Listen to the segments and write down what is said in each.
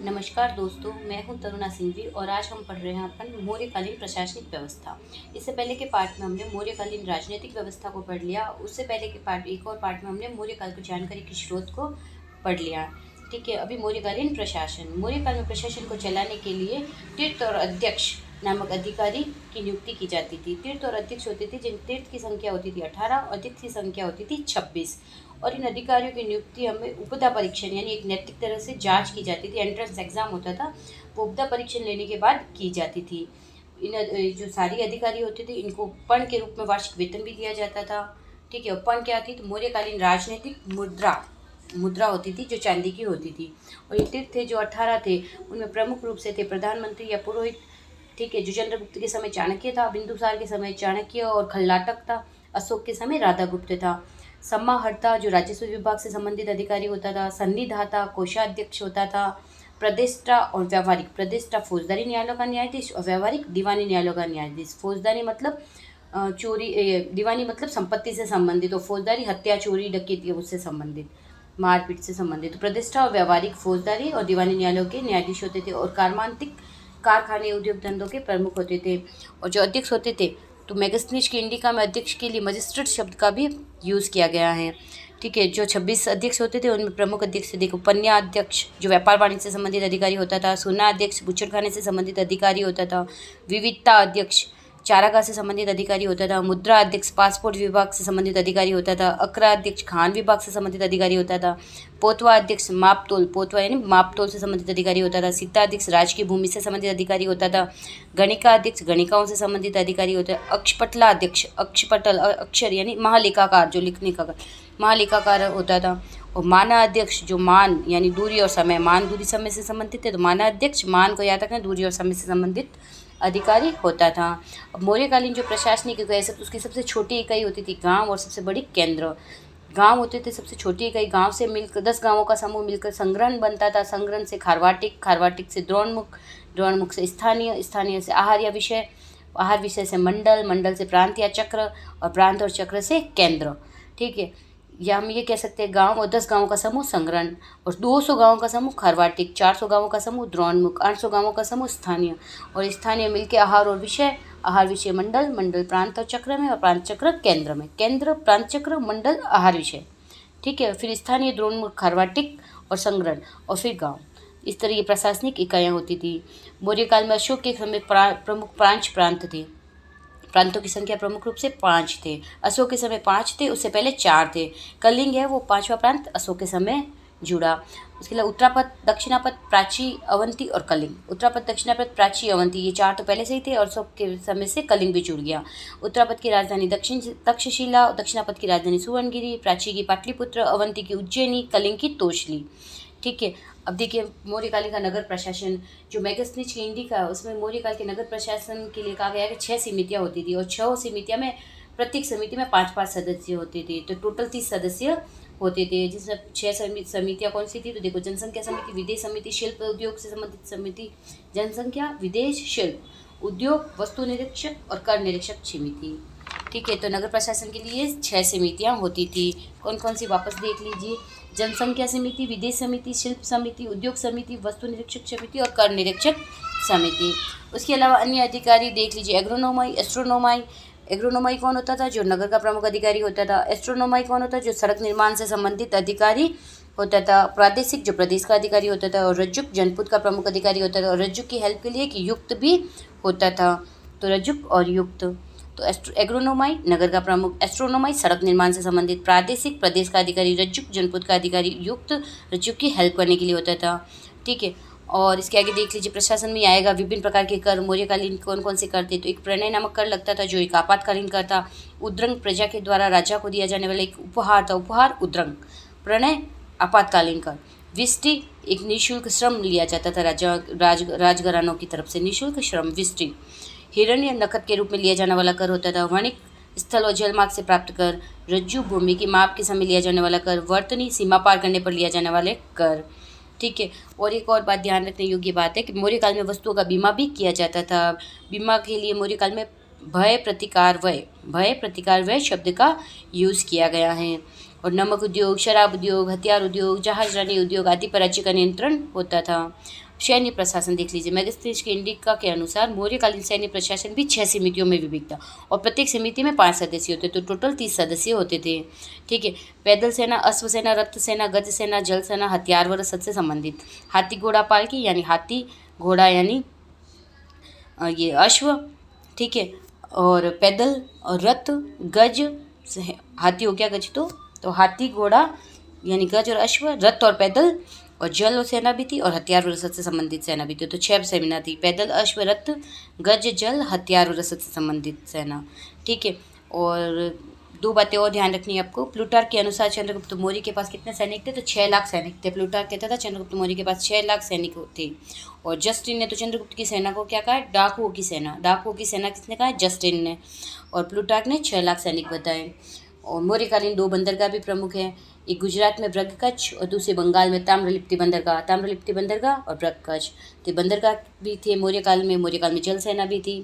नमस्कार दोस्तों, मैं हूं तरुणा सिंघवी और आज हम पढ़ रहे हैं अपन मौर्यकालीन प्रशासनिक व्यवस्था। इससे पहले के पार्ट में हमने मौर्यकालीन राजनीतिक व्यवस्था को पढ़ लिया। उससे पहले के पार्ट एक और पार्ट में हमने मौर्यकाल की जानकारी की स्रोत को पढ़ लिया। ठीक है, अभी मौर्यकालीन प्रशासन। मौर्यकाल में प्रशासन को चलाने के लिए तीर्थ और अध्यक्ष नामक अधिकारी की नियुक्ति की जाती थी। तीर्थ और अध्यक्ष होते थे, जिन तीर्थ की संख्या होती थी 18 और अध्यक्ष की संख्या होती थी 26। और इन अधिकारियों की नियुक्ति हमें उपदा परीक्षण यानी एक नैतिक तरह से जांच की जाती थी। एंट्रेंस एग्जाम होता था, वो उपदा परीक्षण लेने के बाद की जाती थी। इन जो सारी अधिकारी होते थे, इनको पर्ण के रूप में वार्षिक वेतन भी दिया जाता था। ठीक है, पर्ण क्या थी? तो मौर्यकालीन राजनीतिक मुद्रा होती थी, जो चांदी की होती थी। और ये तीर्थ थे जो 18 थे, उनमें प्रमुख रूप से थे प्रधानमंत्री या पुरोहित। ठीक है, जो चंद्रगुप्त के समय चाणक्य था, बिंदुसार के समय चाणक्य और खल्लाटक था, अशोक के समय राधागुप्त था। समाहर्ता जो राजस्व विभाग से संबंधित अधिकारी होता था, सन्निधाता कोषाध्यक्ष होता था, प्रदेष्टा और व्यावहारिक। प्रदेष्टा फौजदारी न्यायालयों का न्यायाधीश और व्यावहारिक दीवानी न्यायालयों का न्यायाधीश। फौजदारी मतलब दीवानी मतलब संपत्ति से संबंधित, और फौजदारी हत्या चोरी डकैती उससे संबंधित, मारपीट से संबंधित। तो प्रतिष्ठा और व्यावहारिक फौजदारी और दीवानी न्यायालयों के न्यायाधीश होते थे, और कार्मांतिक कारखाने उद्योग धंधों के प्रमुख होते थे। और जो अध्यक्ष होते थे, तो मैगस्थनीज की इंडिका में अध्यक्ष के लिए मजिस्ट्रेट शब्द का भी यूज़ किया गया है। ठीक है, जो 26 अध्यक्ष होते थे, उनमें प्रमुख अध्यक्ष देखो पन्या अध्यक्ष जो व्यापार वाणिज्य से संबंधित अधिकारी होता था, सोना अध्यक्ष बुचड़खाने से संबंधित अधिकारी होता था, विविधता अध्यक्ष चारागाह से संबंधित अधिकारी होता था, मुद्रा अध्यक्ष पासपोर्ट विभाग से संबंधित अधिकारी होता था, अकरा अध्यक्ष खान विभाग से संबंधित अधिकारी होता था, पोतवा अध्यक्ष मापतोल, पोतवा यानी मापतोल से संबंधित अधिकारी होता था, सीता अध्यक्ष राजकीय भूमि से संबंधित अधिकारी होता था, गणिका अध्यक्ष गणिकाओं से संबंधित अधिकारी होता है, अक्षपटला अध्यक्ष अक्षपटल अक्षर यानी महालेखाकार जो लिखने का महालेखाकार होता था, और माना अध्यक्ष जो मान यानी दूरी और समय, मान दूरी समय से संबंधित है, तो माना अध्यक्ष मान को याद रखना, दूरी और समय से संबंधित अधिकारी होता था। अब मौर्यकालीन जो प्रशासनिक इकाई है, उसकी सबसे छोटी इकाई होती थी गांव, और सबसे बड़ी केंद्र। गांव होते थे सबसे छोटी इकाई, गांव से मिलकर 10 गांवों का समूह मिलकर संग्रहण बनता था। संग्रहण से खारवाटिक, खारवाटिक से द्रोणमुख, द्रोणमुख से स्थानीय, स्थानीय से आहार या विषय, आहार विषय से मंडल, मंडल से प्रांत या चक्र, और प्रांत और चक्र से केंद्र। ठीक है, या हम ये कह सकते हैं गांव और 10 गांवों का समूह संग्रहण, और 200 गांवों का समूह खारवाटिक, 400 गांवों का समूह द्रोणमुख, 800 गांवों का समूह स्थानीय, और स्थानीय मिलके आहार और विषय, आहार विषय मंडल, मंडल प्रांत और चक्र में, और प्रांत चक्र केंद्र में, केंद्र प्रांत चक्र मंडल आहार विषय। ठीक है, फिर स्थानीय द्रोणमुख खारवाटिक और संग्रहण, और फिर गाँव। इस तरह की प्रशासनिक इकाइयाँ होती थी। मौर्यकाल में अशोक के समय प्रमुख 5 प्रांत थे। प्रांतों की संख्या प्रमुख रूप से 5 थे। अशोक के समय 5 थे, उससे पहले 4 थे। कलिंग है वो 5वां प्रांत अशोक के समय जुड़ा। उसके अलावा उत्तरापद, दक्षिणापद, प्राची, अवंती और कलिंग। उत्तरापद, दक्षिणापद, प्राची, अवंती ये 4 तो पहले से ही थे, और अशोक के समय से कलिंग भी जुड़ गया। उत्तरापद की राजधानी तक्षशिला, दक्षिणापद की राजधानी सुवर्णगिरी, प्राची की पाटलिपुत्र, अवंती की उज्जैनी, कलिंग की तोशली। ठीक है, अब देखिए मौर्यकाल का नगर प्रशासन। जो मैगस्थनीज की इंडिका है, उसमें मौर्यकाल के नगर प्रशासन के लिए कहा गया कि 6 समितियाँ होती थी, और 6 समितियाँ में प्रत्येक समिति में 5-5 सदस्य होते थे, तो टोटल 30 सदस्य होते थे। जिसमें 6 समितियाँ कौन सी थी? तो देखो, जनसंख्या समिति, विदेश समिति, शिल्प उद्योग से संबंधित समिति, जनसंख्या, विदेश, शिल्प, उद्योग, वस्तु निरीक्षक और कर निरीक्षक समिति। ठीक है, तो नगर प्रशासन के लिए 6 समितियाँ होती थी। कौन कौन सी वापस देख लीजिए? जनसंख्या समिति, विदेश समिति, शिल्प समिति, उद्योग समिति, वस्तु निरीक्षक समिति और कर निरीक्षक समिति। उसके अलावा अन्य अधिकारी देख लीजिए, एग्रोनोमाई, एस्ट्रोनोमाई। एग्रोनोमाई कौन होता था? जो नगर का प्रमुख अधिकारी होता था। एस्ट्रोनोमाई कौन होता है? जो सड़क निर्माण से संबंधित अधिकारी होता था। प्रादेशिक जो प्रदेश का अधिकारी होता था, और रज्जुक जनपद का प्रमुख अधिकारी होता था, और रज्जुक की हेल्प के लिए एक युक्त भी होता था। तो रज्जुक और युक्त। तो एग्रोनोमाई नगर का प्रमुख, एस्ट्रोनोमाई सड़क निर्माण से संबंधित, प्रादेशिक प्रदेश का अधिकारी, रज्जुक जनपद का अधिकारी, युक्त रज्जुक की हेल्प करने के लिए होता था। ठीक है, और इसके आगे देख लीजिए, प्रशासन में आएगा विभिन्न प्रकार के कर। मौर्यकालीन कौन कौन से कर थे? तो एक प्रणय नामक कर लगता था, जो एक आपातकालीन कर था। उद्रंग प्रजा के द्वारा राजा को दिया जाने वाला एक उपहार था, उपहार उद्रंग। प्रणय आपातकालीन कर। विष्टि एक निःशुल्क श्रम लिया जाता था राजघरानों की तरफ से, निःशुल्क श्रम विष्टि। हिरण्य नकद के रूप में लिया जाने वाला कर होता था। वणिक स्थल और जलमार्ग से प्राप्त कर। रज्जु भूमि की माप के समय लिया जाने वाला कर। वर्तनी सीमा पार करने पर लिया जाने वाले कर। ठीक है, और एक और बात ध्यान रखने योग्य बात है कि मौर्यकाल में वस्तुओं का बीमा भी किया जाता था। बीमा के लिए मौर्यकाल में भय प्रतिकार व्यय शब्द का यूज़ किया गया है। और नमक उद्योग, शराब उद्योग, हथियार उद्योग, जहाजरानी उद्योग आदि पर राज्य का नियंत्रण होता था। सैन्य प्रशासन देख लीजिए, मेगास्थनीज के इंडिका के अनुसार मौर्यकालीन सैन्य प्रशासन भी 6 समितियों में विभक्त था और प्रत्येक समिति में 5 सदस्य होते, तो टोटल 30 सदस्य होते थे। ठीक है। पैदल सेना, अश्व सेना, रथ सेना, गज सेना, जल सेना, हथियार व रसद से संबंधित। हाथी घोड़ा पालकी यानी हाथी घोड़ा यानी ये अश्व, ठीक है, और पैदल और रथ, गज, हाथी हो गया गज, तो हाथी घोड़ा यानी गज और अश्व, रथ और पैदल, और जल और सेना भी थी और हथियार और रसद से संबंधित सेना भी थी। तो 6 सेना थी, पैदल, अश्व, रथ, गज, जल, हथियार और रसद से संबंधित सेना। ठीक है। और 2 बातें और ध्यान रखनी है आपको। प्लूटार्क के अनुसार चंद्रगुप्त मौर्य के पास कितने सैनिक थे, तो 6 लाख सैनिक थे। प्लूटार्क कहता था चंद्रगुप्त मौर्य के पास 6 लाख सैनिक थे। और जस्टिन ने तो चंद्रगुप्त की सेना को क्या कहा है, डाकुओं की सेना। डाकुओं की सेना किसने कहा है, जस्टिन ने। और प्लूटार्क ने 6 लाख सैनिक बताए। और मौर्यकालीन 2 बंदरगाह भी प्रमुख हैं, एक गुजरात में ब्रगकच्छ और दूसरे बंगाल में ताम्रलिप्ति बंदरगाह और ब्रगकच्छ। तो बंदरगाह भी थे मौर्यकाल में जल सेना भी थी।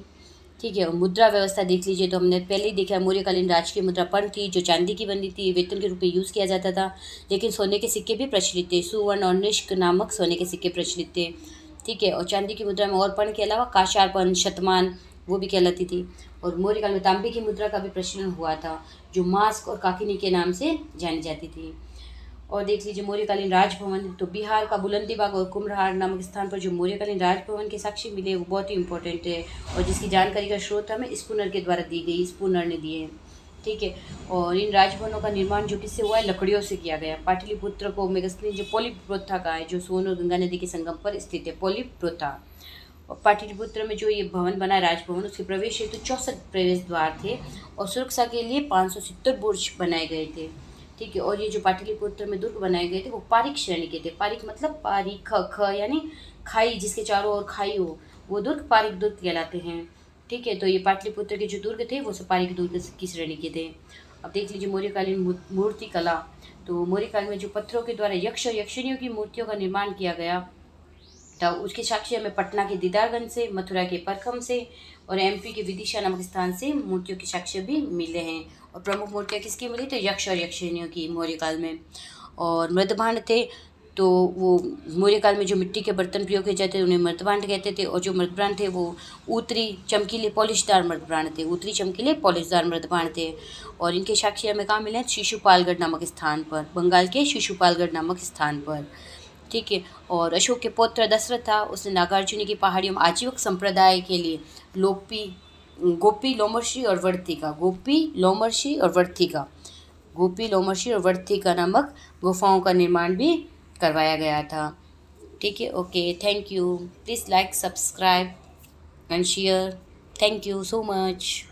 ठीक है। और मुद्रा व्यवस्था देख लीजिए, तो हमने पहले ही देखा मौर्यकालीन राजकीय मुद्रा पण थी जो चांदी की बनी थी, वेतन के रूप में यूज़ किया जाता था, लेकिन सोने के सिक्के भी प्रचलित थे। सुवर्ण और निष्क नामक सोने के सिक्के प्रचलित थे। ठीक है। और चांदी की मुद्रा में और पण के अलावा काशारपन, शतमान वो भी कहलाती थी। और मौर्यकाल में तांबे की मुद्रा का भी प्रचलन हुआ था जो मास्क और काकिनी के नाम से जानी जाती थी। और देख लीजिए मौर्यकालीन राजभवन, तो बिहार का बुलंदीबाग और कुम्भलहार नामक स्थान पर जो मौर्यकालीन राजभवन के साक्ष्य मिले वो बहुत ही इंपॉर्टेंट है और जिसकी जानकारी का स्रोत हमें स्पूनर के द्वारा दी गई, स्पूनर ने दिए। ठीक है। और इन राजभवनों का निर्माण जो किससे हुआ है, लकड़ियों से किया गया। पाटलिपुत्र को मेगास्थनी जो पोलिप्रोथा का है, जो सोन और गंगा नदी के संगम पर स्थित है, पोलिप्रोथा। और पाटलिपुत्र में जो ये भवन बना है राजभवन, उसके प्रवेश हेतु 64 प्रवेश द्वार थे और सुरक्षा के लिए 570 बुर्ज बनाए गए थे। ठीक है। और ये जो पाटलिपुत्र में दुर्ग बनाए गए थे वो पारिक श्रेणी के थे। पारिक मतलब पारिक, ख यानी खाई, जिसके चारों ओर खाई हो, वो दुर्ग पारिक दुर्ग कहलाते हैं। ठीक है। तो ये पाटलिपुत्र के जो दुर्ग थे वो सब पारिक दुर्ग की श्रेणी के थे। अब देख लीजिए मौर्यकालीन मूर्ति कला, तो मौर्यकाल में जो पत्थरों के द्वारा यक्ष और यक्षिणियों की मूर्तियों का निर्माण किया गया था, उसके साक्ष्य हमें पटना के दीदारगंज से, मथुरा के परखम से और एमपी के विदिशा नामक स्थान से मूर्तियों के साक्ष्य भी मिले हैं। और प्रमुख मूर्तियाँ किसकी मिली, तो यक्ष और यक्षिणियों की मौर्यकाल में। और मृदभांड थे, तो वो मौर्यकाल में जो मिट्टी के बर्तन प्रयोग किए जाते थे उन्हें मृदभांड कहते थे। और जो मृदभांड थे वो ऊतरी चमकीले पॉलिशदार मृदभांड थे, ऊतरी चमकीले पॉलिशदार मृदभांड थे। और इनके साक्ष्य हमें कहाँ मिले हैं, शिशुपालगढ़ नामक स्थान पर, बंगाल के शिशुपालगढ़ नामक स्थान पर। ठीक है। और अशोक के पौत्र दशरथ था, उसने नागार्जुनी की पहाड़ियों में आजीवक संप्रदाय के लिए गोपी लोमर्षि और वर्तिका नामक गुफाओं का निर्माण भी करवाया गया था। ठीक है। Okay, thank you. Please like, subscribe and share. Thank you so much.